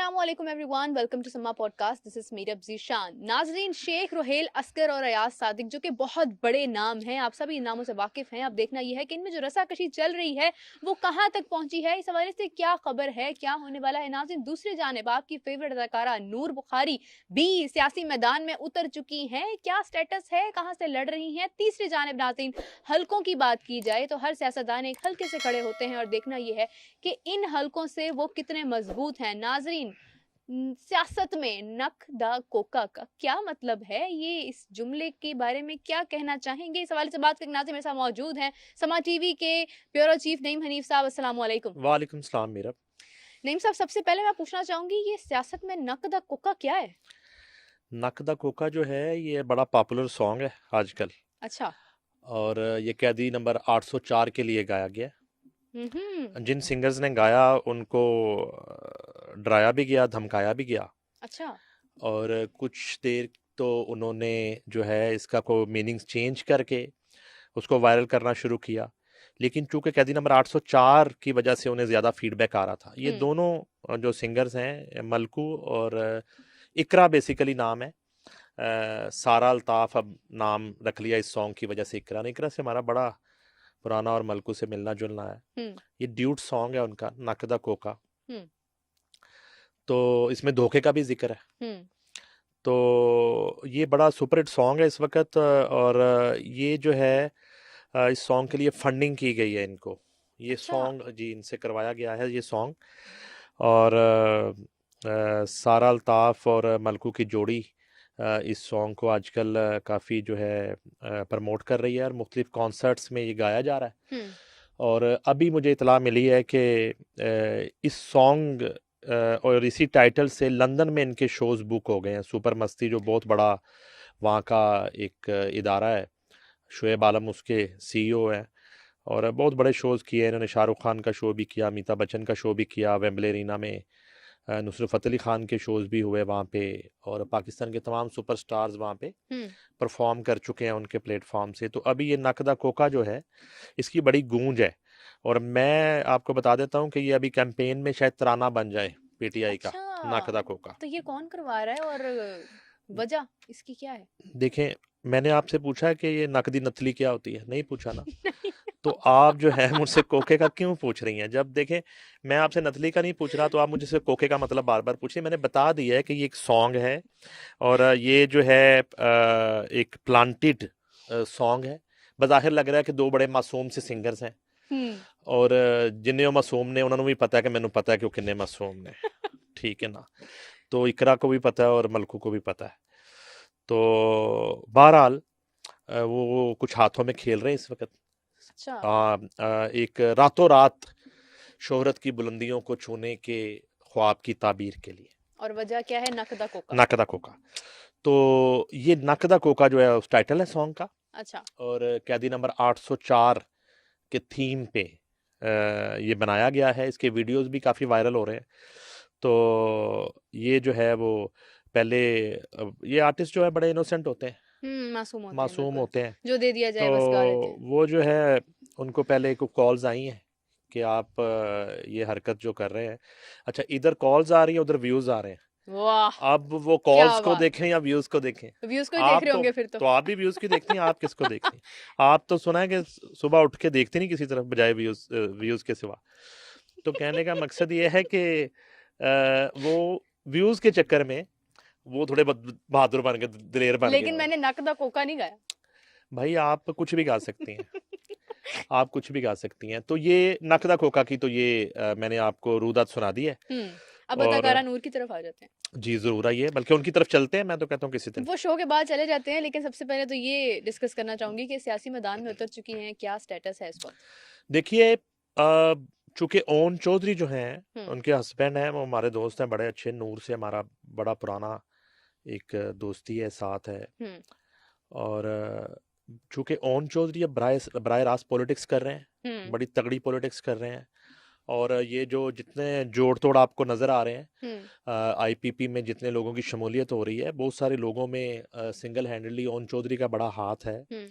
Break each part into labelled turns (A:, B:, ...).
A: अस्सलामुअलैकुम everyone, welcome to Samaa podcast. This is Mirab Zeeshan. नाजरीन, Sheikh Rohel Oscar और अयाज सादिक जो कि बहुत बड़े नाम हैं, आप सभी इन नामों से वाकिफ हैं। अब देखना यह है कि इनमें जो रसाकशी चल रही है वो कहां तक पहुंची है, इस हवाले से क्या खबर है, क्या होने वाला है। नाजरीन, दूसरी जानिब आपकी फेवरेट अदाकारा नूर बुखारी भी सियासी मैदान में उतर चुकी हैं। क्या स्टेटस है, कहां से लड़ रही हैं। तीसरी जानिब नाजरीन, हल्कों की बात की जाए तो हर सियासतदान एक हल्के से खड़े होते हैं और देखना यह है कि इन हलकों से वो कितने मजबूत हैं। नाजरीन, सियासत में नक दा कोका का क्या मतलब है, ये इस जुमले के बारे में क्या कहना चाहेंगे, इस हवाले से बात करने नाज़रीन मेरे साथ मौजूद हैं समा टीवी के ब्यूरो चीफ नईम हनीफ साहब। अस्सलाम वालेकुम।
B: वालेकुम सलाम मीरा।
A: नईम साहब, सबसे पहले मैं पूछना चाहूंगी, ये सियासत में नक दा कोका क्या है?
B: नक दा कोका जो है ये बड़ा पॉपुलर सॉन्ग है आजकल,
A: अच्छा।
B: और ये कैदी नंबर 804 के लिए गाया गया।
A: हम्म।
B: जिन सिंगर्स ने गाया उनको डराया भी गया, धमकाया भी गया,
A: अच्छा।
B: और कुछ देर तो उन्होंने जो है इसका को मीनिंग्स चेंज करके उसको वायरल करना शुरू किया। लेकिन चूंकि कैदी नंबर 804 की वजह से उन्हें ज़्यादा फीडबैक आ रहा था। ये दोनों जो सिंगर्स हैं, मलकू और इकरा बेसिकली नाम है, सारा अल्ताफ अब नाम रख लिया इस सॉन्ग की वजह से। इकरा ने, इकरा से हमारा बड़ा पुराना और मलकू से मिलना जुलना है। ये ड्यूट सॉन्ग है उनका, नकदा कोका। तो इसमें धोखे का भी जिक्र है। तो ये बड़ा सुपरहिट सॉन्ग है इस वक्त, और ये जो है इस सॉन्ग के लिए फंडिंग की गई है इनको। ये
A: अच्छा।
B: सॉन्ग जी इनसे करवाया गया है ये सॉन्ग। और सारा अल्ताफ और मलकू की जोड़ी इस सॉन्ग को आजकल काफ़ी जो है प्रमोट कर रही है, और मुख्तलिफ कॉन्सर्ट्स में ये गाया जा रहा है। और अभी मुझे इतला मिली है कि इस सॉन्ग और इसी टाइटल से लंदन में इनके शोज़ बुक हो गए हैं। सुपर मस्ती जो बहुत बड़ा वहाँ का एक इदारा है, शुएब आलम उसके सीईओ हैं, और बहुत बड़े शोज़ किए इन्होंने। शाहरुख खान का शो भी किया, अमिताभ बच्चन का शो भी किया वेम्बले एरीना में। नुसरत फ़तेह अली खान के शोज़ भी हुए वहाँ पे, और पाकिस्तान के तमाम सुपरस्टार्स वहाँ पे परफॉर्म कर चुके हैं उनके प्लेटफॉर्म से। तो अभी ये नकदा कोका जो है इसकी बड़ी गूंज है, और मैं आपको बता देता हूँ कि ये अभी कैंपेन में शायद तराना बन जाए पीटीआई का, नकदा कोका।
A: तो ये कौन करवा रहा है और वजह इसकी क्या है?
B: देखें, मैंने आपसे पूछा कि ये नकदी नथली क्या होती है, नहीं पूछा ना। तो आप जो है मुझसे कोके का क्यों पूछ रही हैं? जब देखें मैं आपसे नथली का नहीं पूछ रहा, तो आप मुझसे कोके का मतलब बार बार पूछ रही हैं। मैंने बता दिया है कि ये एक सॉन्ग है, और ये जो है एक प्लांटेड सॉन्ग है। बज़ाहिर लग रहा है कि दो बड़े मासूम से सिंगर्स हैं, और जिन्हें वो मासूम ने उन्होंने भी पता है कि मैंने पता है कि वो किन्ने मासूम ने, ठीक है ना। तो इकरा को भी पता है और मलकू को भी पता है। तो बहरहाल वो कुछ हाथों में खेल रहे हैं इस वक्त।
A: अच्छा।
B: एक रातों रात शोहरत की बुलंदियों को छूने के ख्वाब की ताबीर के लिए।
A: और वजह क्या है? नकदा कोका।
B: नकदा कोका। तो ये नकदा कोका जो है उस टाइटल है सॉन्ग का।
A: अच्छा।
B: और कैदी नंबर 804 के थीम पे ये बनाया गया है। इसके वीडियोस भी काफ़ी वायरल हो रहे हैं। तो ये जो है वो पहले ये आर्टिस्ट जो है बड़े इनोसेंट होते हैं,
A: मासूम होते हैं,
B: मासूम
A: बिल्कुल।
B: होते हैं।
A: जो दे दिया
B: तो
A: जाए बस गा देते हैं।
B: वो जो है उनको पहले कुछ कॉल्स आई हैं कि आप ये हरकत जो कर रहे हैं। अच्छा, इधर कॉल्स आ रही हैं, उधर व्यूज आ रहे हैं।
A: वाह,
B: अब वो
A: क्या
B: कॉल्स को
A: बात
B: देखें या व्यूज को देखें?
A: व्यूज को ही देख
B: आप
A: रहे
B: तो
A: होंगे फिर तो।
B: तो आप भी व्यूज की देखती हैं, आप किसको देखती हैं? आप तो सुना है कि सुबह उठ के देखती नहीं किसी तरफ बजाय व्यूज व्यूज के सिवा। तो कहने का मकसद ये है कि वो व्यूज के चक्कर में वो थोड़े बहादुर बन गए, दिलेर बन गए।
A: लेकिन मैंने नकदा कोका नहीं गाया।
B: भाई आप कुछ भी गा सकती हैं, आप कुछ भी गा सकती हैं। तो ये नकदा कोका की तो ये मैंने आपको रुदात सुना दी है।
A: अब
B: और
A: अदाकारा नूर की तरफ आ जाते हैं।
B: जी जरूर आइए, बल्कि उनकी तरफ चलते हैं। मैं तो कहता हूँ किसी दिन
A: वो शो के बाद चले जाते हैं, लेकिन सबसे पहले तो ये डिस्कस करना चाहूंगी कि सियासी मैदान में उतर चुकी हैं, क्या स्टेटस है इस वक्त?
B: देखिए, चूंकि ओन चौधरी जो हैं उनके हस्बैंड हैं, वो हमारे दोस्त हैं बड़े अच्छे। नूर से हमारा बड़ा पुराना एक दोस्ती है, साथ है। और चूंकि ओन चौधरी अब बराह रास्त पॉलिटिक्स कर रहे हैं, बड़ी तगड़ी पॉलिटिक्स कर रहे हैं। और ये जो जितने जोड़ तोड़ आपको नज़र आ रहे हैं, आईपीपी में जितने लोगों की शमूलियत हो रही है, बहुत सारे लोगों में सिंगल हैंडेडली ओन चौधरी का बड़ा हाथ है।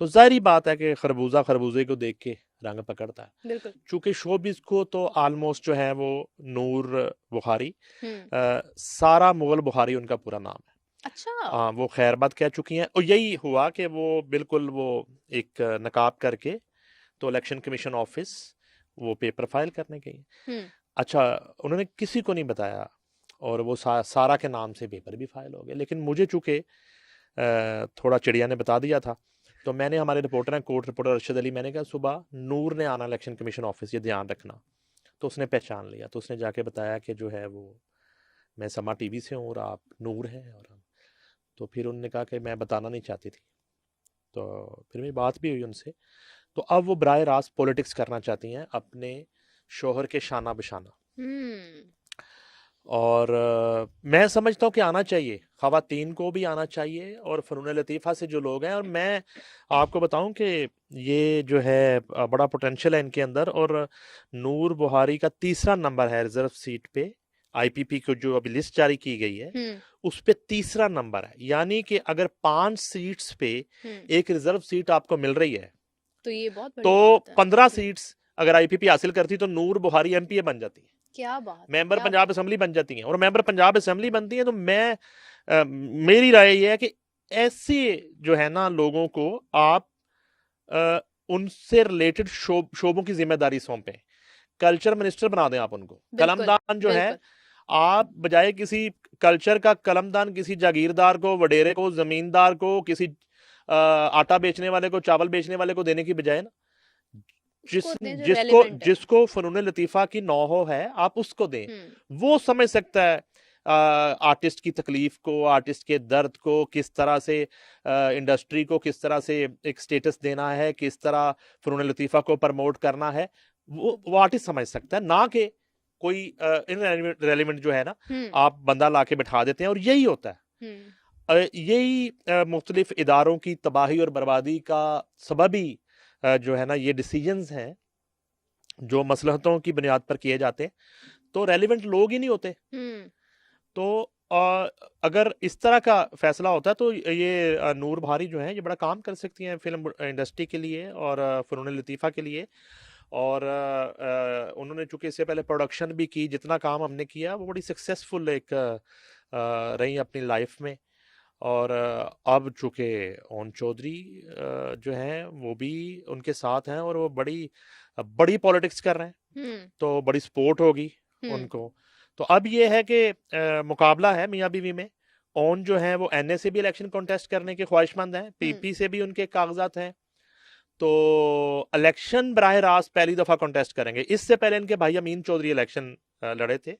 B: तो जाहिर बात है कि खरबूजे को देख के रंग पकड़ता है।
A: बिल्कुल।
B: चूंकि शोबिस को तो ऑलमोस्ट जो है वो नूर बुखारी,
A: हम्म।
B: सारा मुगल बुखारी उनका पूरा नाम है।
A: अच्छा।
B: वो खैरबाद कह चुकी हैं, और यही हुआ कि वो बिल्कुल वो एक नकाब करके तो इलेक्शन कमीशन ऑफिस वो पेपर फाइल करने गई।
A: हम्म।
B: अच्छा, उन्होंने किसी को नहीं बताया, और वो सारा के नाम से पेपर भी फाइल हो गए। लेकिन मुझे चूंकि थोड़ा चिड़िया ने बता दिया था, तो मैंने, हमारे रिपोर्टर हैं, कोर्ट रिपोर्टर अरशद अली, मैंने कहा सुबह नूर ने आना इलेक्शन कमीशन ऑफिस, ये ध्यान रखना। तो उसने पहचान लिया, तो उसने जाके बताया कि जो है वो मैं समा टीवी से हूँ और आप नूर हैं। और तो फिर उन्होंने कहा कि मैं बताना नहीं चाहती थी। तो फिर मेरी बात भी हुई उनसे। तो अब वो बराह रास्त पॉलिटिक्स करना चाहती हैं अपने शोहर के शाना बशाना।
A: हम्म।
B: और मैं समझता हूँ कि आना चाहिए, ख़वातीन को भी आना चाहिए, और फ़नून लतीफ़ा से जो लोग हैं, और मैं आपको बताऊं कि ये जो है बड़ा पोटेंशियल है इनके अंदर। और नूर बुहारी का तीसरा नंबर है रिजर्व सीट पे, आईपीपी को जो अभी लिस्ट जारी की गई है उस पे तीसरा नंबर है। यानी कि अगर 5 सीट्स पे एक रिजर्व सीट आपको मिल रही है,
A: तो ये बहुत बड़ी
B: तो
A: बात है।
B: 15 सीट्स अगर आईपीपी हासिल करती तो नूर बुहारी एमपीए बन जाती है,
A: क्या बात है,
B: मेंबर
A: क्या
B: पंजाब
A: बात।
B: असेंबली बन जाती हैं। और मेंबर पंजाब असेंबली बनती हैं तो मेरी राय ये है कि ऐसे जो है ना लोगों को आप उनसे रिलेटेड शोबों की जिम्मेदारी सौंपें। कल्चर मिनिस्टर बना दें आप उनको।
A: बिल्कुल
B: कलमदान जो है,
A: बिल्कुल।
B: आप बजाय किसी कल्चर का कलमदान किसी जागीरदार को, वडेरे को, जमींदार को, किसी आटा बेचने वाले को, चावल बेचने वाले को देने की बजाय ना,
A: उसको दें जो
B: जिसको
A: रेलेवेंट है।
B: जिसको फनून लतीफ़ा की नौहो है, आप उसको दें। वो समझ सकता है आर्टिस्ट की तकलीफ को, आर्टिस्ट के दर्द को, किस तरह से इंडस्ट्री को किस तरह से एक स्टेटस देना है, किस तरह फनून लतीफ़ा को प्रमोट करना है, वो आर्टिस्ट समझ सकता है। ना कि कोई इनरेलेवेंट जो है ना, आप बंदा ला के बैठा देते हैं। और यही होता है, यही मुख्तलिफ इदारों की तबाही और बर्बादी का सबब ही जो है ना ये डिसीजंस हैं जो मसलहतों की बुनियाद पर किए जाते हैं, तो रेलिवेंट लोग ही नहीं होते। तो अगर इस तरह का फैसला होता है तो ये नूर भारी जो है ये बड़ा काम कर सकती हैं फिल्म इंडस्ट्री के लिए और फ़नून लतीफ़ा के लिए। और उन्होंने चूंकि इससे पहले प्रोडक्शन भी की, जितना काम हमने किया वो बड़ी सक्सेसफुल एक रही अपनी लाइफ में। और अब चूंकि ओन चौधरी जो हैं वो भी उनके साथ हैं और वो बड़ी बड़ी पॉलिटिक्स कर रहे हैं, तो बड़ी सपोर्ट होगी उनको। तो अब ये है कि मुकाबला है मियाँ बीवी में। ओन जो है वो एनए से भी इलेक्शन कॉन्टेस्ट करने के ख्वाहिशमंद हैं, पीपी से भी उनके कागजात हैं। तो इलेक्शन बराह रास्त पहली दफा कॉन्टेस्ट करेंगे। इससे पहले इनके भाई अमीन चौधरी इलेक्शन लड़े थे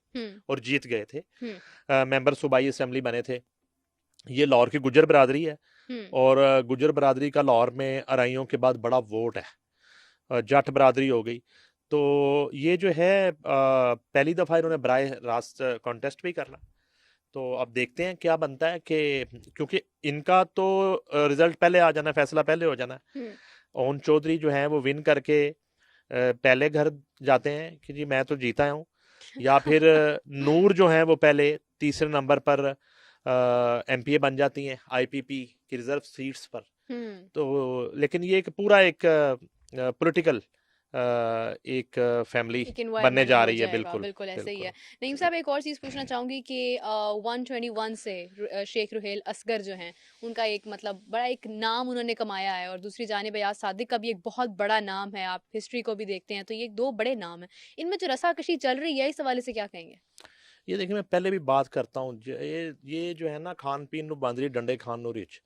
B: और जीत गए थे, मेंबर सूबाई असेंबली बने थे। ये लाहौर की गुजर बरादरी है, और गुजर बरादरी का लाहौर में अराइयों के बाद बड़ा वोट है, जट बरादरी हो गई। तो ये जो है पहली दफ़ा इन्होंने बराह रास्त कॉन्टेस्ट भी करना। तो अब देखते हैं क्या बनता है, कि क्योंकि इनका तो रिजल्ट पहले आ जाना है, फैसला पहले हो जाना है। ओन चौधरी जो है वो विन करके पहले घर जाते हैं कि जी मैं तो जीता हूँ, या फिर नूर जो है वो पहले तीसरे नंबर पर एमपीए बन जाती हैं आईपीपी की रिजर्व सीट्स पर। तो लेकिन ये एक पूरा एक पॉलिटिकल एक फैमिली बनने जा रही है। बिल्कुल
A: बिल्कुल ऐसे ही है। नईम साहब, एक और चीज़ पूछना चाहूँगी कि 121 से शेख रुहेल असगर जो हैं उनका एक मतलब बड़ा एक नाम उन्होंने कमाया है, और दूसरी जानिब अयाज सादिक का भी एक बहुत बड़ा नाम है। आप हिस्ट्री को भी देखते हैं तो ये दो बड़े नाम हैं। इनमें जो रसाकशी चल रही है इस हवाले से क्या कहेंगे?
B: ये देखिए, मैं पहले भी बात करता हूँ, ये जो है ना, खान पीन नु बांदरी डंडे खान नु रिच,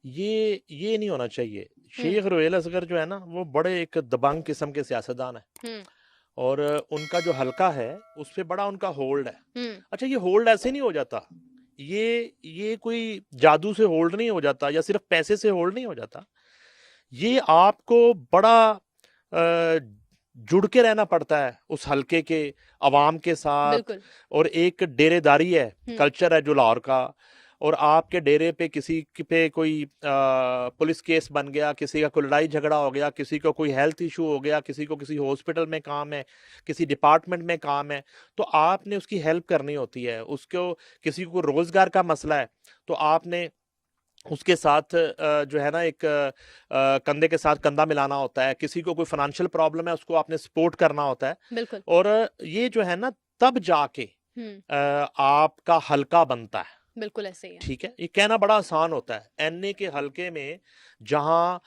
B: ये नहीं होना चाहिए। शेख रुहेल असगर जो है ना वो बड़े एक दबंग किस्म के सियासतदान है, और उनका जो हलका है उस पर बड़ा उनका होल्ड है। अच्छा, ये होल्ड ऐसे नहीं हो जाता, ये कोई जादू से होल्ड नहीं हो जाता, या सिर्फ पैसे से होल्ड नहीं हो जाता। ये आपको बड़ा जुड़ के रहना पड़ता है उस हलके के अवाम के साथ। और एक डेरेदारी है, कल्चर है जो लाहौर का। और आपके डेरे पे किसी पे कोई पुलिस केस बन गया, किसी का कोई लड़ाई झगड़ा हो गया, किसी को कोई हेल्थ इशू हो गया, किसी को किसी हॉस्पिटल में काम है, किसी डिपार्टमेंट में काम है, तो आपने उसकी हेल्प करनी होती है। उसको किसी को रोजगार का मसला है तो आपने उसके साथ जो है ना एक कंधे के साथ कंधा मिलाना होता है, किसी को कोई फाइनेंशियल प्रॉब्लम है उसको आपने सपोर्ट करना होता है।
A: बिल्कुल।
B: और ये जो है ना तब जाके आपका हल्का बनता है।
A: बिल्कुल ऐसे ही है।
B: ठीक है, ये कहना बड़ा आसान होता है। एनए के हल्के में जहां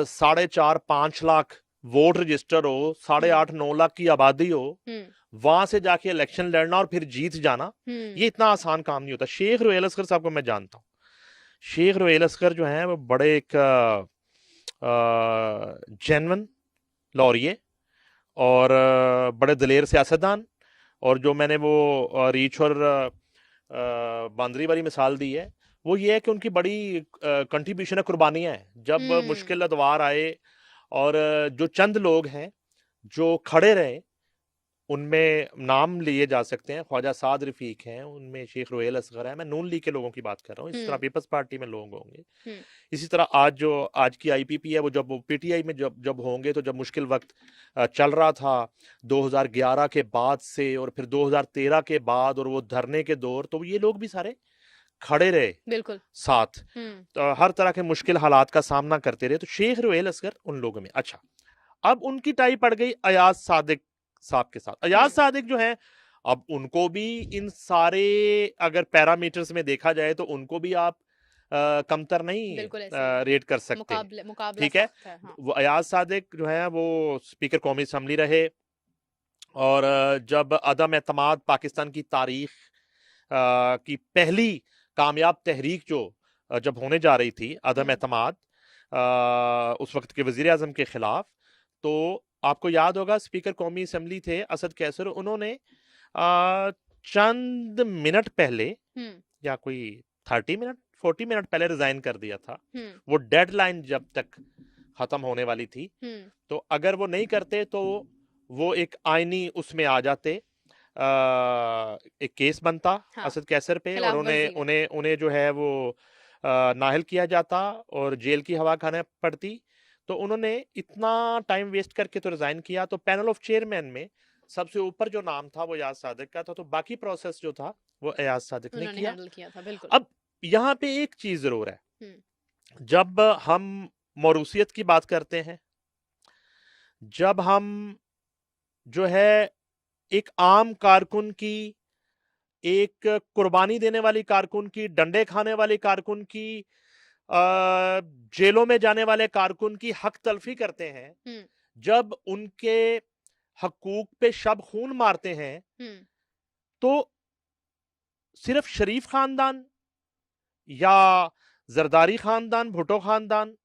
B: 4.5-5 लाख वोट रजिस्टर हो, 8.5-9 लाख की आबादी हो, वहां से जाके इलेक्शन लड़ना और फिर जीत जाना, ये इतना आसान काम नहीं होता। शेख रुहेल असगर साहब को मैं जानता हूँ। शेख रुहेल असगर जो है वो बड़े एक जेन्युइन लॉरिये और बड़े दिलेर सियासतदान। और जो मैंने वो रीछ और बांदरी वाली मिसाल दी है, वो ये है कि उनकी बड़ी कंट्रीब्यूशन है, कुर्बानियां हैं। जब मुश्किल अदवार आए और जो चंद लोग हैं जो खड़े रहे, उनमें नाम लिए जा सकते हैं। ख्वाजा साद रफीक हैं, उनमें शेख रुहेल असगर है, मैं नून लीग के लोगों की बात कर रहा हूँ। इसी तरह पीपल्स पार्टी में लोग होंगे। इसी तरह आज की आईपीपी है, वो जब पीटीआई में जब होंगे, तो जब मुश्किल वक्त चल रहा था 2011 के बाद से और फिर 2013 के बाद और वो धरने के दौर, तो ये लोग भी सारे खड़े रहे
A: बिल्कुल
B: साथ, तो हर तरह के मुश्किल हालात का सामना करते रहे। तो शेख रुहेल असगर उन लोगों में। अच्छा, अब उनकी टाई पड़ गई अयाज सादिक साहब के साथ। अयाज सादिक जो है, अब उनको भी इन सारे अगर पैरामीटर्स में देखा जाए तो उनको भी आप कमतर नहीं रेट कर सकते। ठीक है,
A: हाँ।
B: वो अयाज सादिक जो है वो स्पीकर कौमी असम्बली रहे, और जब अदम एतमाद पाकिस्तान की तारीख की पहली कामयाब तहरीक जो जब होने जा रही थी, अदम एतमाद उस वक्त के वजीर आजम के खिलाफ, तो आपको याद होगा स्पीकर कौमी असम्बली थे असद कैसर, उन्होंने चंद मिनट पहले या कोई 40 मिनट पहले रिजाइन कर दिया था। वो डेडलाइन जब तक खत्म होने वाली थी, तो अगर वो नहीं करते तो वो एक आईनी उसमें आ जाते, एक केस बनता असद कैसर पे, और उन्हें जो है वो नाहल किया जाता और जेल की हवा खाने पड़ती। तो उन्होंने इतना टाइम वेस्ट करके तो रिजाइन किया। तो पैनल ऑफ चेयरमैन में सबसे ऊपर जो नाम था वो अयाज सादिक का था, तो बाकी प्रोसेस जो था वो अयाज सादिक ने किया
A: था। बिल्कुल।
B: अब यहाँ पे एक चीज जरूर है, जब हम मौरूसियत की बात करते हैं, जब हम जो है एक आम कारकुन की, एक कुर्बानी देने वाली कारकुन की, डंडे खाने वाली कारकुन की, जेलों में जाने वाले कारकुन की हक तलफी करते हैं, जब उनके हकूक पे शब खून मारते हैं, तो सिर्फ शरीफ खानदान या जरदारी खानदान, भुट्टो खानदान,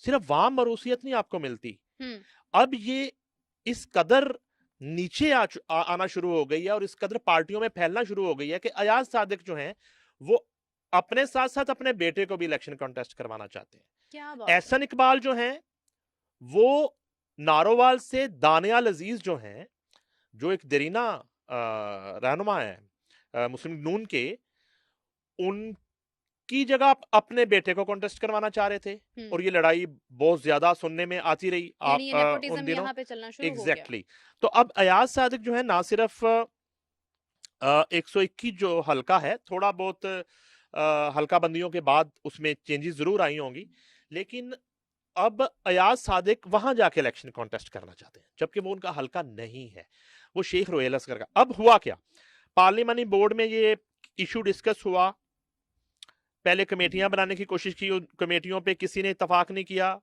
B: सिर्फ वहां मरूसियत नहीं आपको मिलती। अब ये इस कदर नीचे आना शुरू हो गई है और इस कदर पार्टियों में फैलना शुरू हो गई है कि अयाज सादिक जो हैं वो अपने साथ साथ अपने बेटे को भी इलेक्शन कॉन्टेस्ट करवाना चाहते हैं।
A: क्या बात
B: एहसन इकबाल जो हैं वो नारोवाल से दानियाल अजीज जो हैं, जो एक दरीना रहनुमा है मुस्लिम नून के, उनकी जगह अपने बेटे को कॉन्टेस्ट करवाना चाह रहे थे। और ये लड़ाई बहुत ज्यादा सुनने में आती रही आप उन दिनों। एग्जैक्टली। तो अब अयाज सादिक जो है ना सिर्फ 121 जो हल्का है, थोड़ा बहुत हल्का बंदियों के बाद उसमें चेंजेस जरूर आई होंगी, लेकिन अब अयाज सादिक वहां जाके इलेक्शन कॉन्टेस्ट करना चाहते हैं, जबकि वो उनका हल्का नहीं है, वो शेख रुहेल असगर का। अब हुआ क्या, पार्लियामानी बोर्ड में ये इशू डिस्कस हुआ, पहले कमेटियां बनाने की कोशिश की, कमेटियों पे किसी ने इत्तेफाक नहीं किया।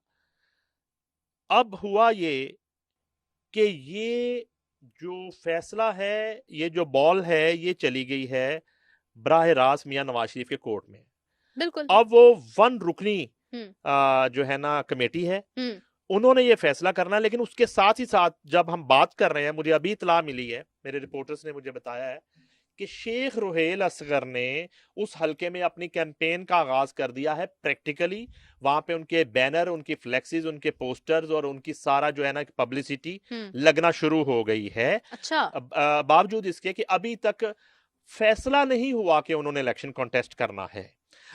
B: अब हुआ ये कि ये जो फैसला है, ये जो बॉल है, ये चली गई है बराह रास्त मियां नवाज शरीफ के कोर्ट में।
A: बिल्कुल।
B: अब वो 1 रुकनी जो है ना कमेटी है, उन्होंने ये फैसला करना है। लेकिन उसके साथ ही साथ जब हम बात कर रहे हैं, मुझे अभी इतला मिली है, मेरे रिपोर्टर्स ने मुझे बताया है कि शेख रुहेल असगर ने उस हलके में अपनी कैंपेन का आगाज कर दिया है प्रैक्टिकली। वहां पे उनके बैनर, उनकी फ्लेक्सीज, उनके पोस्टर्स और उनकी सारा जो है ना पब्लिसिटी लगना शुरू हो गई है।
A: अच्छा।
B: बावजूद इसके कि अभी तक फैसला नहीं हुआ कि उन्होंने इलेक्शन कॉन्टेस्ट करना है।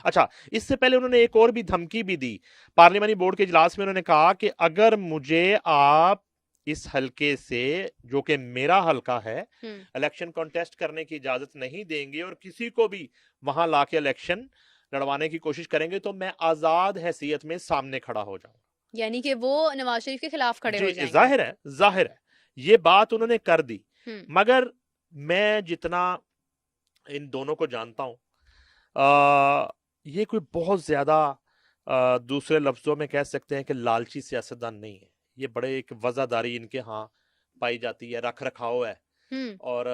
B: अच्छा, इससे पहले उन्होंने एक और भी धमकी भी दी पार्लियामानी बोर्ड के इजलास में। उन्होंने कहा कि अगर मुझे आप इस हलके से, जो कि मेरा हलका है, इलेक्शन कॉन्टेस्ट करने की इजाजत नहीं देंगे और किसी को भी वहां लाके इलेक्शन लड़वाने की कोशिश करेंगे तो मैं आजाद हैसियत में सामने खड़ा हो जाऊंगा।
A: यानी कि वो नवाज शरीफ के खिलाफ खड़े हो
B: जी,
A: जाएंगे।
B: जाहिर है ये बात उन्होंने कर दी।
A: हम्म।
B: मगर मैं जितना इन दोनों को जानता हूं, आ, ये कोई बहुत ज्यादा दूसरे लफ्जों में कह सकते हैं कि लालची सियासतदान नहीं है। ये बड़े एक वजादारी इनके यहाँ पाई जाती है, रख रखाव है।
A: हम्म।
B: और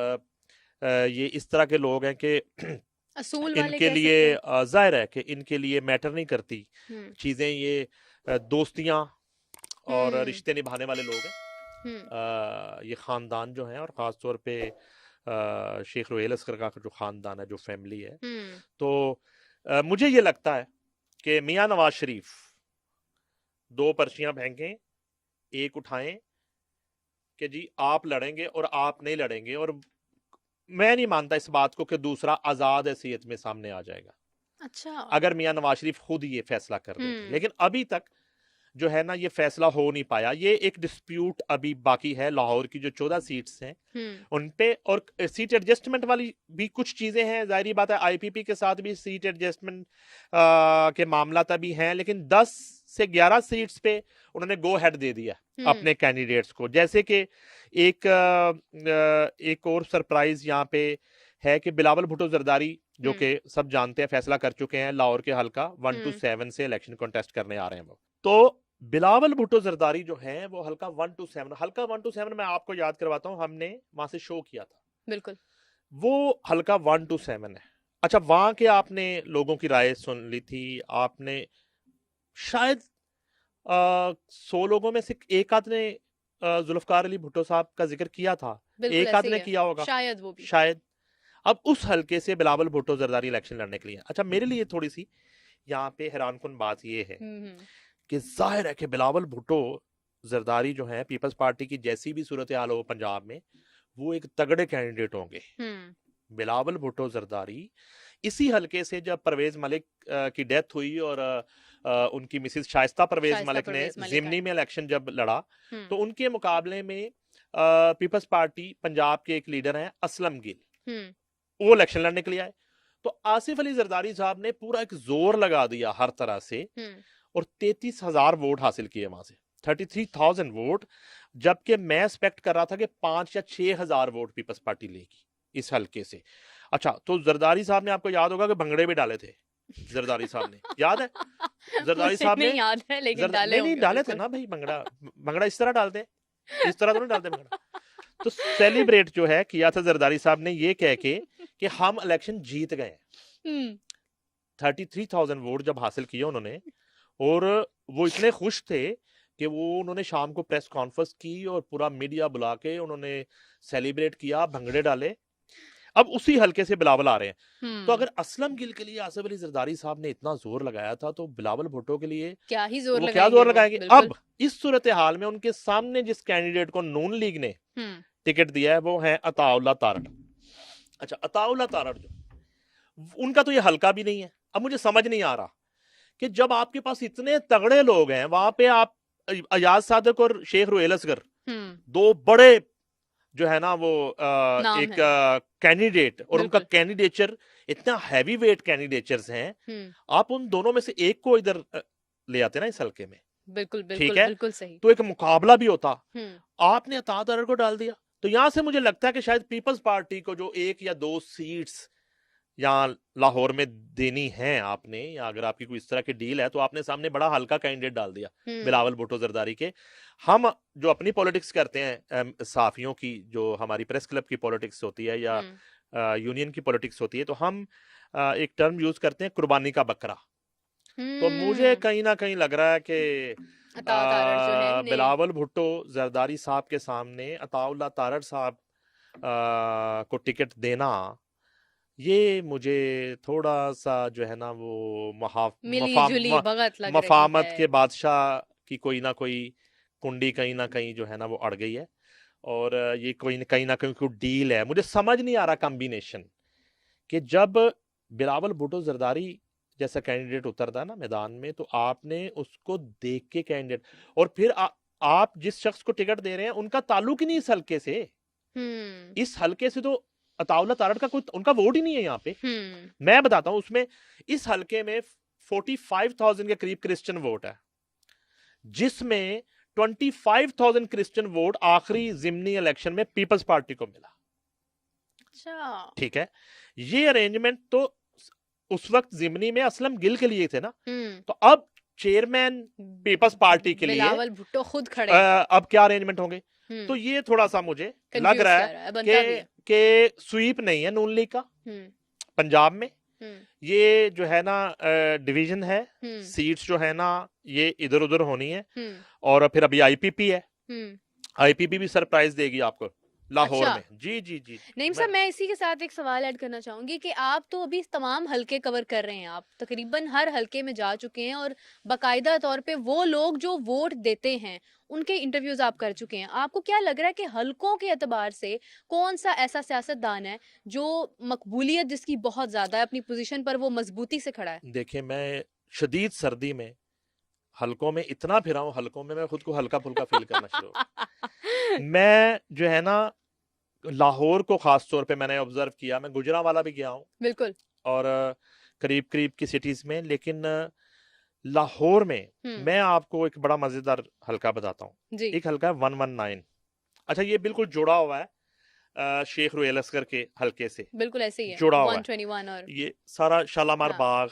B: ये इस तरह के लोग हैं कि
A: असूल वाले
B: इनके
A: कह
B: लिए
A: सकते हैं।
B: जाहिर है कि इनके लिए मैटर नहीं करती
A: हम्म।
B: चीजें। ये दोस्तियां और
A: हम्म।
B: रिश्ते निभाने वाले लोग हैं।
A: हम्म।
B: ये खानदान जो है, और ख़ास तौर पे शेख रुहेल अस्कर का जो खानदान है, जो फैमिली है,
A: हम्म।
B: तो मुझे ये लगता है कि मियां नवाज शरीफ दो पर्चियां फेंकें, एक उठाएं कि जी आप लड़ेंगे और आप नहीं लड़ेंगे, और मैं नहीं मानता इस बात को कि दूसरा आजाद हैसियत में सामने आ जाएगा
A: अच्छा।
B: अगर मियां नवाज शरीफ खुद ये फैसला कर देते। लेकिन अभी तक जो है ना, ये फैसला हो नहीं पाया। ये एक डिस्प्यूट अभी बाकी है लाहौर की जो 14 सीट्स हैं उन पे, और सीट एडजस्टमेंट वाली भी कुछ चीजें हैं। जाहिर बात है आईपीपी के साथ भी सीट एडजस्टमेंट के मामला तभी हैं, लेकिन 10 से 11 सीट्स पे उन्होंने गो हेड दे दिया अपने कैंडिडेट्स को। जैसे कि एक और सरप्राइज यहाँ पे है कि बिलावल भुट्टो जरदारी, जो कि सब जानते हैं, फैसला कर चुके हैं लाहौर के हल्का 1 to 7 से इलेक्शन कॉन्टेस्ट करने आ रहे हैं वो। तो बिलावल भुट्टो जरदारी जो है वो हल्का 1 to 7, हल्का 1 to 7 मैं आपको याद करवाता हूं, हमने वहां से शो किया था। बिल्कुल। वो हल्का 1 to 7 है। अच्छा, वहां के आपने लोगों की राय सुन ली थी, आपने शायद 100 लोगों में से एक आध ने जुल्फकार अली भुट्टो साहब का जिक्र किया था, एक आध ने किया होगा शायद, वो भी शायद। अब उस हल्के से बिलावल भुट्टो जरदारी इलेक्शन लड़ने के लिए। अच्छा, मेरे लिए थोड़ी सी यहाँ पे हैरानकुन बात ये है कि जाहिर है कि बिलावल भुट्टो जरदारी जो है, पीपल्स पार्टी की जैसी भी सूरत हाल हो पंजाब में, वो एक तगड़े कैंडिडेट होंगे। बिलावल भुट्टो जरदारी इसी हल्के से जब परवेज मलिक की डेथ हुई और उनकी मिसेस शाइस्ता परवेज मलिक ने जिमनी में इलेक्शन जब लड़ा, तो उनके मुकाबले में पीपल्स पार्टी पंजाब के एक लीडर हैं असलम गिल, वो इलेक्शन लड़ने के लिए आए। तो आसिफ अली जरदारी साहब ने पूरा एक जोर लगा दिया हर तरह से, और 33,000 वोट हासिल किए वहां से, 33,000 वोट। जबकि मैं एक्सपेक्ट कर रहा था कि 5 या 6,000 वोट पीपल्स पार्टी लेगी इस हल्के से। अच्छा, तो जरदारी साहब ने, आपको याद होगा कि भंगड़े भी डाले थे जरदारी साहब ने, याद है? जरदारी साहब ने याद है, लेकिन नहीं डाले थे ना भाई। भंगड़ा इस तरह डालते हैं, इस तरह तो नहीं डालते भंगड़ा। तो सेलिब्रेट जो है किया था जरदारी साहब ने ये कह के कि हम इलेक्शन जीत गए। 33,000 वोट जब हासिल किए उन्होंने, और वो इतने खुश थे कि उन्होंने शाम को प्रेस कॉन्फ्रेंस की और पूरा मीडिया बुला के उन्होंने सेलिब्रेट किया, भंगड़े डाले। अब उसी हल्के से बिलावल आ रहे हैं। तो अगर असलम गिल के लिए आसिफ अली जरदारी साहब ने इतना जोर लगाया था, तो बिलावल भुट्टो के लिए क्या जोर लगाएंगे। अब इस सूरत हाल में उनके सामने जिस कैंडिडेट को नून लीग ने टिकट दिया है वो है अताउल्लाह तारड़। अच्छा, अताउल्लाह तारड़ जो, उनका तो ये हल्का भी नहीं है। अब मुझे समझ नहीं आ रहा कि जब आपके पास इतने तगड़े लोग हैं, वहां पे आप अयाज सादक और शेख रुहेल असगर, दो बड़े जो है ना वो एक कैंडिडेट, और उनका कैंडिडेचर इतना हैवी वेट कैंडिडेचर्स हैं, आप उन दोनों में से एक को इधर ले आते ना इस हल्के में। बिल्कुल ठीक है, बिल्कुल सही। तो एक मुकाबला भी होता। आपने अता तारड़ को डाल दिया। तो यहां से मुझे लगता है कि शायद पीपल्स पार्टी को जो 1 या 2 सीट्स यहाँ लाहौर में देनी है आपने, या अगर आपकी कोई इस तरह की डील है, तो आपने सामने बड़ा हल्का कैंडिडेट डाल दिया बिलावल भुट्टो जरदारी के। हम जो अपनी पॉलिटिक्स करते हैं, साफियों की, जो हमारी प्रेस क्लब की पॉलिटिक्स होती है या यूनियन की पॉलिटिक्स होती है, तो हम एक टर्म यूज करते हैं, कुर्बानी का बकरा। तो मुझे कहीं ना कहीं लग रहा है कि बिलावल भुट्टो जरदारी साहब के सामने अताउल्लाह तारड़ साहब को टिकट देना, ये मुझे थोड़ा सा जो है ना वो मफामत के बादशाह की कोई ना कोई कुंडी कहीं ना कहीं जो है ना वो अड़ गई है, और ये कहीं ना कहीं कोई डील है। मुझे समझ नहीं आ रहा कॉम्बिनेशन, कि जब बिलावल भुट्टो जरदारी जैसा कैंडिडेट उतरता है ना मैदान में, तो आपने उसको देख के कैंडिडेट, और फिर आप जिस शख्स को टिकट दे रहे हैं उनका ताल्लुक ही नहीं इस हल्के से। इस हल्के से तो अताउल्लाह तारड़ का कोई उनका वोट ही नहीं है यहाँ पे। मैं बताता हूँ, उसमें इस हलके में 45,000 के करीब क्रिश्चियन वोट है, जिसमें 25,000 क्रिश्चियन वोट आखिरी जिमनी इलेक्शन में पीपल्स पार्टी को मिला।
A: अच्छा,
B: ठीक है, ये अरेंजमेंट तो उस वक्त जिमनी में असलम गिल के लिए थे ना, तो अब चेयरमैन पीपल्स पार्टी के लिए
A: बिलावल भुट्टो खुद खड़े
B: अब क्या अरेंजमेंट होंगे? तो ये थोड़ा सा मुझे लग रहा है कि स्वीप नहीं है नून लीग का पंजाब में। ये जो है ना डिवीजन है, सीट्स जो है ना ये इधर उधर होनी है। और फिर अभी आईपीपी है, आईपीपी भी सरप्राइज देगी आपको लाहौर में। जी जी जी।
A: नईम साहब, मैं इसी के साथ एक सवाल ऐड करना चाहूंगी कि आप तो अभी तमाम हलके कवर कर रहे हैं, आप तकरीबन हर हलके में जा चुके हैं और बाकायदा तौर पे वो लोग जो वोट देते हैं उनके इंटरव्यूज आप कर चुके हैं। आपको क्या लग रहा है कि हलकों के एतबार से कौन सा ऐसा सियासतदान है जो मकबूलियत जिसकी बहुत ज्यादा है, अपनी पोजीशन पर वो मजबूती से खड़ा है?
B: देखिए, मैं शदीद सर्दी में हलकों में इतना फिरा हूं, हलकों में मैं खुद को हल्का फुल्का फील करना शुरू मैं जो है ना लाहौर को खास तौर पे मैंने ऑब्जर्व किया। मैं गुजरांवाला भी गया हूँ
A: बिल्कुल,
B: और करीब करीब की सिटीज में, लेकिन लाहौर में मैं आपको एक बड़ा मजेदार हलका बताता हूँ। एक हलका है 119। अच्छा, ये बिल्कुल जुड़ा हुआ है शेख रुहेल असगर के हलके से,
A: बिल्कुल ऐसे ही है,
B: जुड़ा हुआ
A: 121। और
B: ये सारा शालामार बाग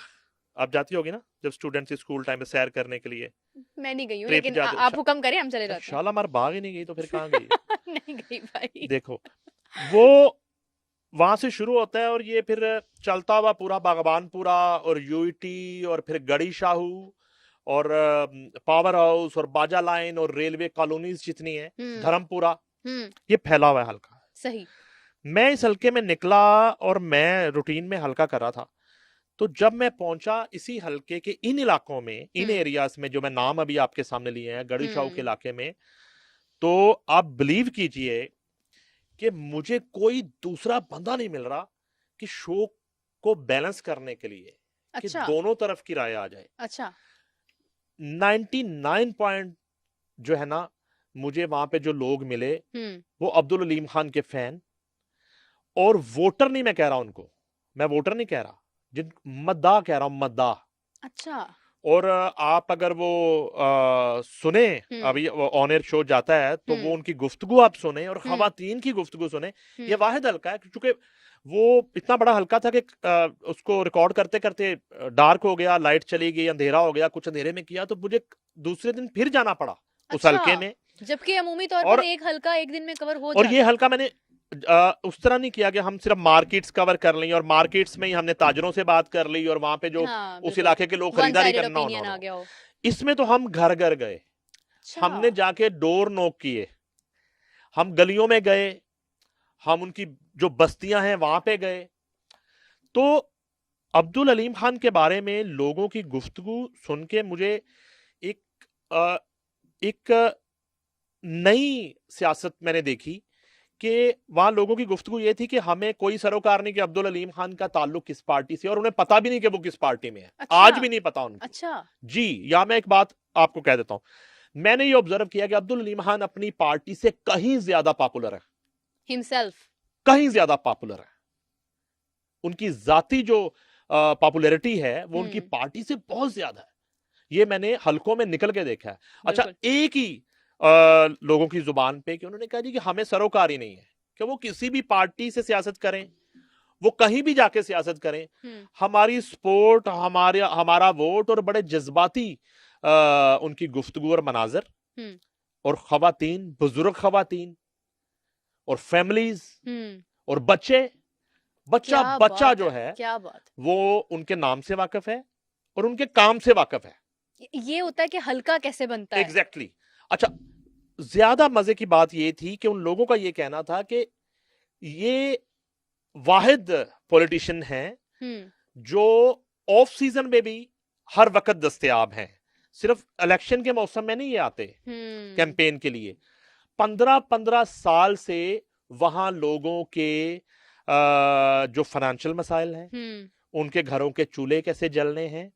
B: आप जाती होगी ना जब स्टूडेंट स्कूल टाइम में सैर करने के लिए?
A: मैं नहीं गई हूँ, लेकिन आप हुक्म करें, हम चले जाते हैं।
B: शालामार बाग ही नहीं गई तो फिर कहाँ गई?
A: नहीं गई भाई।
B: देखो, वो वहां से शुरू होता है और ये फिर चलता हुआ पूरा बागबानपुरा और यूईटी और फिर गड़ी शाहू और पावर हाउस और बाजा लाइन और रेलवे कॉलोनीज जितनी है, धर्मपुरा, ये फैला हुआ है हल्का।
A: सही।
B: मैं इस हल्के में निकला और मैं रूटीन में हल्का कर रहा था, तो जब मैं पहुंचा इसी हल्के के इन इलाकों में, इन एरियाज में जो मैं नाम अभी आपके सामने लिए हैं, गड़ी शाहू के इलाके में, तो आप बिलीव कीजिए कि मुझे कोई दूसरा बंदा नहीं मिल रहा कि शो को बैलेंस करने के लिए, कि दोनों तरफ की राय आ जाए।
A: अच्छा,
B: 99 पॉइंट जो है ना मुझे वहां पे जो लोग मिले वो अब्दुल अलीम खान के फैन, और वोटर नहीं मैं कह रहा उनको, मैं वोटर नहीं कह रहा, जिन मद्दा कह रहा हूं, मद्दा।
A: अच्छा।
B: और आप अगर वो सुने, अभी ऑन एयर शो जाता है तो वो उनकी गुफ्तगू आप सुने और खवातीन की गुफ्तगू सुने। ये वाहिद हल्का है क्योंकि वो इतना बड़ा हल्का था कि उसको रिकॉर्ड करते करते डार्क हो गया, लाइट चली गई, अंधेरा हो गया, कुछ अंधेरे में किया तो मुझे दूसरे दिन फिर जाना पड़ा उस हल्के में।
A: जबकि अमूमी तौर पर एक हल्का एक दिन में कवर हो जाता है।
B: और ये हल्का मैंने उस तरह नहीं किया कि हम सिर्फ मार्केट्स कवर कर लें और मार्केट्स में ही हमने ताजरों से बात कर ली और वहां पे जो उस इलाके के लोग खरीदारी करना हो। इसमें तो हम घर घर गए, हमने जाके डोर नॉक किए, हम गलियों में गए, हम उनकी जो बस्तियां हैं वहां पे गए। तो अब्दुल अलीम खान के बारे में लोगों की गुफ्तगू सुन के मुझे एक नई सियासत मैंने देखी कि वहां लोगों की गुफ्तगू ये थी कि हमें कोई सरोकार नहीं कि अब्दुल अलीम खान का ताल्लुक किस पार्टी से, और उन्हें पता भी नहीं कि वो किस पार्टी में है। अच्छा। आज भी नहीं पता उनको। अच्छा जी। या मैं एक बात आपको कह देता हूं, मैंने ये ऑब्जर्व किया कि अब्दुल अलीम खान अपनी पार्टी से कहीं ज्यादा पॉपुलर है, हिमसेल्फ कहीं ज्यादा पॉपुलर है। उनकी जाती जो पॉपुलैरिटी है वो उनकी पार्टी से बहुत ज्यादा है। ये मैंने हलकों में निकल के देखा है। अच्छा, एक ही लोगों की जुबान पे कि उन्होंने कहा जी कि हमें सरोकारी नहीं है कि वो किसी भी पार्टी से सियासत करें, वो कहीं भी जाके सियासत करें, हमारी सपोर्ट, हमारा वोट, और बड़े जज्बाती उनकी गुफ्तगू और मनाजर, और खवातीन, बुजुर्ग खवातीन और फैमिलीज और बच्चा जो है, क्या बात, वो उनके नाम से वाकिफ है और उनके काम से वाकिफ है।
A: ये होता है कि हल्का कैसे बनता है।
B: एग्जैक्टली। अच्छा, ज्यादा मजे की बात ये थी कि उन लोगों का ये कहना था कि ये वाहिद पॉलिटिशियन हैं जो ऑफ सीजन में भी हर वक्त दस्तयाब हैं, सिर्फ इलेक्शन के मौसम में नहीं ये आते कैंपेन के लिए। 15-15 साल से वहां लोगों के जो फाइनेंशियल मसाइल हैं, उनके घरों के चूल्हे कैसे जलने हैं,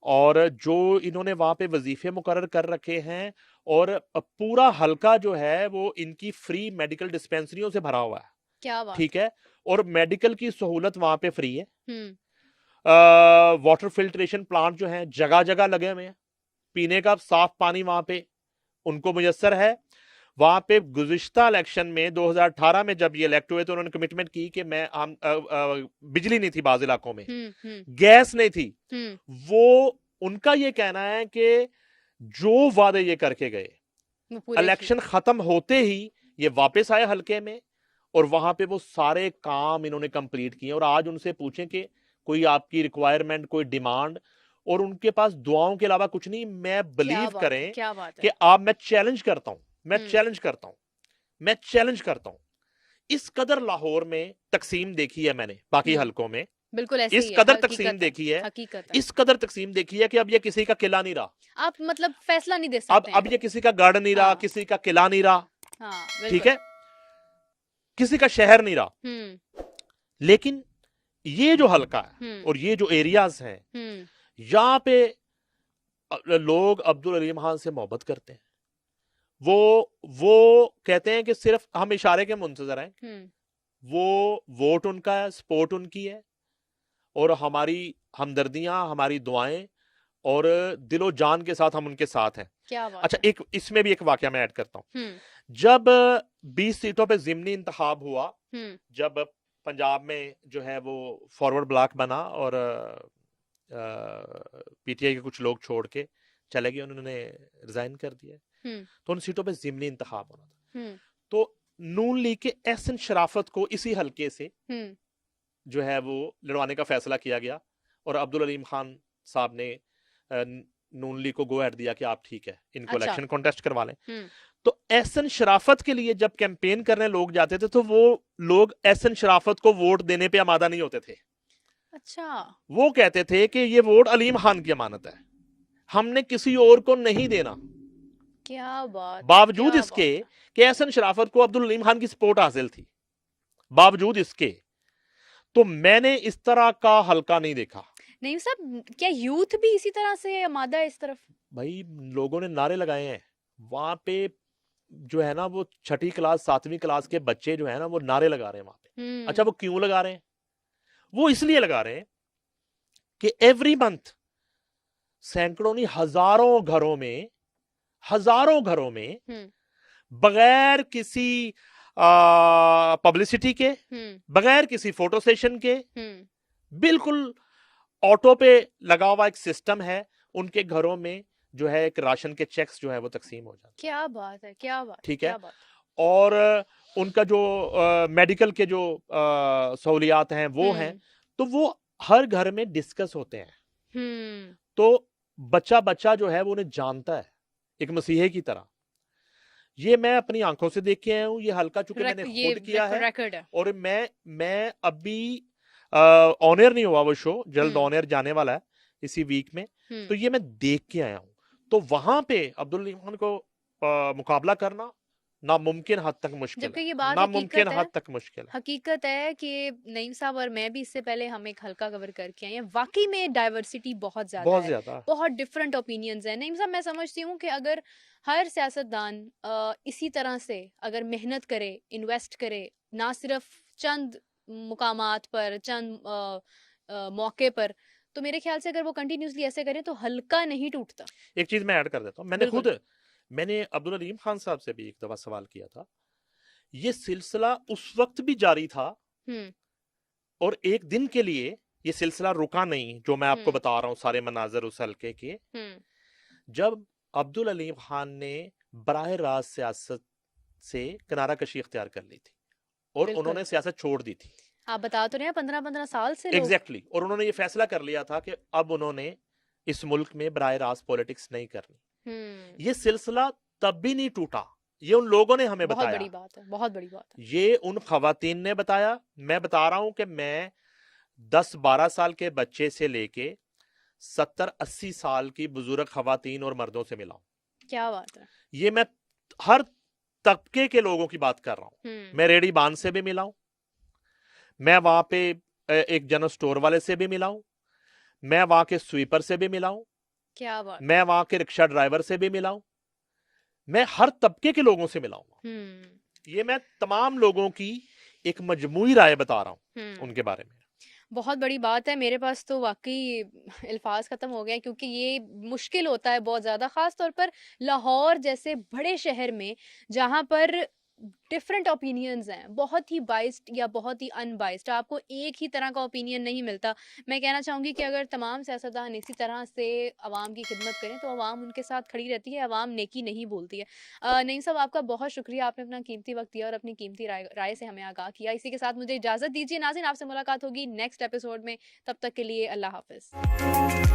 B: और जो इन्होंने वहां पे वजीफे मुकर्रर कर रखे हैं, और पूरा हलका जो है वो इनकी फ्री मेडिकल डिस्पेंसरियों से भरा हुआ है।
A: क्या बात।
B: ठीक है, और मेडिकल की सहूलत वहां पे फ्री है। वाटर फिल्ट्रेशन प्लांट जो है जगह जगह लगे हुए हैं, पीने का साफ पानी वहां पे उनको मुयस्सर है। वहां पे गुज़िश्ता इलेक्शन में 2018 में जब ये इलेक्ट हुए तो उन्होंने कमिटमेंट की कि मैं बिजली नहीं थी बाज इलाकों में, गैस नहीं थी। वो उनका ये कहना है कि जो वादे ये करके गए, इलेक्शन खत्म होते ही ये वापस आए हल्के में, और वहां पे वो सारे काम इन्होंने कंप्लीट किए। और आज उनसे पूछें कि कोई आपकी रिक्वायरमेंट, कोई डिमांड, और उनके पास दुआओं के अलावा कुछ नहीं। मैं बिलीव करें कि आप, मैं चैलेंज करता हूं, मैं चैलेंज करता हूं, मैं चैलेंज करता हूं, इस कदर लाहौर में तकसीम देखी है मैंने, बाकी हलकों में
A: बिल्कुल ऐसे
B: इस कदर तकसीम देखी है, इस कदर तकसीम देखी है कि अब ये किसी का किला नहीं रहा।
A: आप मतलब फैसला नहीं दे सकते।
B: अब ये किसी का गढ़ नहीं रहा, किसी का किला नहीं रहा, ठीक है, किसी का शहर नहीं रहा। लेकिन ये जो हलका है और ये जो एरियाज हैं, यहां पे लोग अब्दुल अलीम खान से मोहब्बत करते हैं। वो कहते हैं कि सिर्फ हम इशारे के मुंतजर हैं। वो वोट उनका है, सपोर्ट उनकी है, और हमारी हमदर्दियां, हमारी दुआएं और दिलो जान के साथ हम उनके साथ हैं।
A: क्या बात
B: अच्छा,
A: है?
B: एक इसमें भी एक वाकया मैं ऐड करता हूं। जब 20 सीटों पे जिमनी इंतखाब हुआ, जब पंजाब में जो है वो फॉरवर्ड ब्लॉक बना और पीटीआई के कुछ लोग छोड़ के चले गए, उन्होंने रिजाइन कर दिया, तो उन सीटों पे जिमनी इंतखाब होना था। तो नून लीग के एहसन शराफत को इसी हलके से जो है वो लड़वाने का फैसला किया गया, और अब्दुल अलीम खान साहब ने नून लीग को गो एड दिया कि आप ठीक है, इनको इलेक्शन कॉन्टेस्ट करवा लें। तो एहसन शराफत के लिए जब कैंपेन करने लोग जाते थे, तो वो लोग एहसन शराफत को वोट देने पे आमादा नहीं होते थे। अच्छा, वो कहते थे कि ये वोट अलीम खान की अमानत है, हमने किसी और को नहीं देना।
A: क्या बात।
B: बावजूद इसके कि एहसन शराफत को अब्दुल अलीम खान की सपोर्ट हासिल थी, बावजूद इसके, तो मैंने इस तरह का हल्का नहीं देखा। नहीं
A: साहब, क्या यूथ भी इसी तरह से आमादा है इस तरफ?
B: भाई, लोगों ने नारे लगाए हैं वहां पे, जो है ना वो 6ठी क्लास 7वीं क्लास के बच्चे जो है ना वो नारे लगा रहे हैं वहां पे। अच्छा, वो क्यों लगा रहे हैं? वो इसलिए लगा रहे हैं कि एवरी मंथ सैकड़ों नहीं हजारों घरों में बगैर किसी पब्लिसिटी के, बगैर किसी फोटो सेशन के, बिल्कुल ऑटो पे लगा हुआ एक सिस्टम है, उनके घरों में जो है एक राशन के चेक्स जो है वो तकसीम हो जाते।
A: क्या बात है, क्या बात,
B: ठीक है। और उनका जो मेडिकल के जो सहूलियात हैं वो हैं, तो वो हर घर में डिस्कस होते हैं। तो बच्चा बच्चा जो है वो उन्हें जानता है एक मसीहे की तरह। ये मैं अपनी आंखों से देख के आया हूं, ये हल्का चूंकि मैंने खुद किया है, और मैं अभी ऑन एयर नहीं हुआ वो शो, जल्द ऑन एयर जाने वाला है इसी वीक में, तो ये मैं देख के आया हूं। तो वहां पे अब्दुल अलीम खान को मुकाबला करना नामुमकिन हद तक मुश्किल है,
A: ये बात
B: नामुमकिन हद तक मुश्किल है।
A: हकीकत है कि नईम साहब और मैं भी इससे पहले हम एक हल्का कवर करके आए हैं, वाकई में डाइवर्सिटी बहुत ज्यादा है, बहुत डिफरेंट ओपिनियंस है। नईम साहब, मैं समझती हूँ कि अगर हर सियासतदान इसी तरह से अगर मेहनत करे, इन्वेस्ट करे, ना सिर्फ चंद मुकामात पर, चंद मौके पर, तो मेरे ख्याल से अगर वो कंटिन्यूसली ऐसे करें तो हल्का नहीं टूटता।
B: एक चीज मैं ऐड कर देता हूँ, मैंने अब्दुल अलीम खान साहब से भी एक दफा सवाल किया था, ये सिलसिला उस वक्त भी जारी था, और एक दिन के लिए ये सिलसिला रुका नहीं, जो मैं आपको बता रहा हूं सारे मनाजर उस हल्के के, जब अब्दुल अलीम खान ने बराह रास्त सियासत से किनारा कशी इख्तियार कर ली थी, और उन्होंने सियासत छोड़ दी थी।
A: आप बता तो रहे हैं 15-15 साल से।
B: एग्जैक्टली। और उन्होंने ये फैसला कर लिया था कि अब उन्होंने इस मुल्क में बराह रास्त पॉलिटिक्स नहीं करनी। ये सिलसिला तब भी नहीं टूटा, ये उन लोगों ने हमें बताया।
A: बड़ी बात है, बहुत बड़ी बात है।
B: ये उन खवातीन ने बताया। मैं बता रहा हूं कि मैं 10-12 साल के बच्चे से लेके 70-80 साल की बुजुर्ग खवातीन और मर्दों से मिला हूं।
A: क्या बात है।
B: ये मैं हर तबके के लोगों की बात कर रहा हूं। मैं रेडी बान से भी मिला हूं, मैं वहां पे एक जनरल स्टोर वाले से भी मिला हूं, मैं वहां के स्वीपर से भी मिला हूं,
A: क्या बात,
B: मैं वहां के रिक्शा ड्राइवर से भी मिला हूं, मैं हर तबके के लोगों से मिला हूं। ये मैं तमाम लोगों की एक मजमूई राय बता रहा हूँ उनके बारे में।
A: बहुत बड़ी बात है। मेरे पास तो वाकई अल्फाज ख़त्म हो गए, क्योंकि ये मुश्किल होता है बहुत ज़्यादा, ख़ास तौर पर लाहौर जैसे बड़े शहर में, जहाँ पर डिफरेंट ओपिनियंस हैं, बहुत ही बाइस्ड या बहुत ही अनबाइस्ड, आपको एक ही तरह का ओपिनियन नहीं मिलता। मैं कहना चाहूँगी कि अगर तमाम सियासतदान इसी तरह से आवाम की खिदमत करें तो आवाम उनके साथ खड़ी रहती है, आवाम नेकी नहीं बोलती है। नईम साहब, आपका बहुत शुक्रिया, आपने अपना कीमती वक्त दिया और अपनी कीमती राय राय से हमें आगाह किया। इसी के साथ मुझे इजाज़त दीजिए। नाज़रीन, आपसे मुलाकात होगी नेक्स्ट एपिसोड में, तब तक के लिए अल्लाह हाफ़िज़।